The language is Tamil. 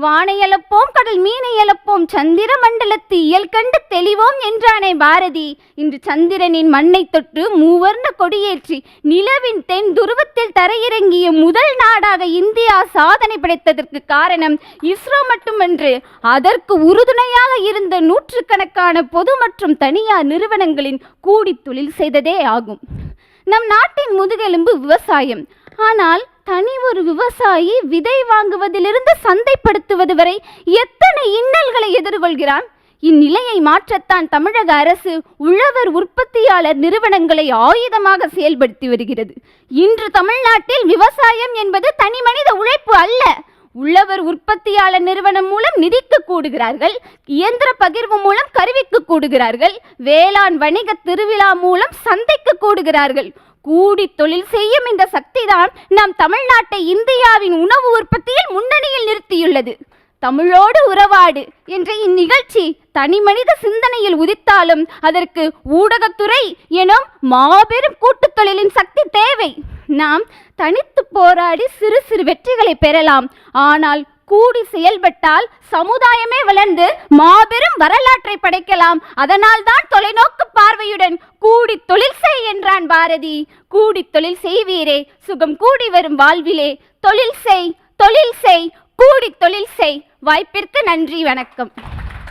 வானை அளப்போம், கடல் மீனை அளப்போம், சந்திர மண்டலத்து இயல் கண்டு தெளிவோம் என்றானே பாரதி. இன்று சந்திரனின் மண்ணை தொட்டு மூவர்ண கொடியேற்றி நிலவின் தென் துருவத்தில் தரையிறங்கிய முதல் நாடாக இந்தியா சாதனை படைத்ததற்கு காரணம் இஸ்ரோ மட்டுமன்று, அதற்கு உறுதுணையாக இருந்த நூற்றுக்கணக்கான பொது மற்றும் தனியார் நிறுவனங்களின் கூடி தொழில் செய்ததே ஆகும். நம் நாட்டின் முதுகெலும்பு விவசாயம். ஆனால் தனி ஒரு விவசாயி விதை வாங்குவதிலிருந்து சந்தைப்படுத்துவது வரை எத்தனை இன்னல்களை எதிர்கொள்கிறான். இந்நிலையை மாற்றத்தான் தமிழக அரசு உழவர் உற்பத்தியாளர் நிறுவனங்களை ஆயுதமாக செயல்படுத்தி வருகிறது. இன்று தமிழ்நாட்டில் விவசாயம் என்பது தனி மனித உழைப்பு அல்ல. உழவர் உற்பத்தியாளர் நிறுவனம் மூலம் நிதிக்கு கூடுகிறார்கள், இயந்திர பகிர்வு மூலம் கருவிக்கு கூடுகிறார்கள், வேளாண் வணிக திருவிழா மூலம் சந்தைக்கு கூடுகிறார்கள். கூடி தொழில் செய்யும் இந்த சக்திதான் நம் தமிழ்நாட்டை இந்தியாவின் உணவு உற்பத்தியில் முன்னணியில் நிறுத்தியுள்ளது. தமிழோடு உறவாடு என்ற இந்நிகழ்ச்சி தனி மனித சிந்தனையில் உதித்தாலும் அதற்கு ஊடகத்துறை எனும் மாபெரும் கூட்டுத் தொழிலின் சக்தி தேவை. நாம் தனித்து போராடி சிறு சிறு வெற்றிகளை பெறலாம். ஆனால் கூடி செயல்பட்டால் சமுதாயமே வளர்ந்து மாபெரும் வரலாற்றை படைக்கலாம். அதனால் தான் தொலைநோக்கு பார்வையுடன் கூடி தொழில் செய் என்றான் பாரதி. கூடி தொழில் செய்வீரே, சுகம் கூடி வரும் வாழ்விலே. தொழில் செய், தொழில் செய், கூடி தொழில் செய். வாய்ப்பிற்கு நன்றி, வணக்கம்.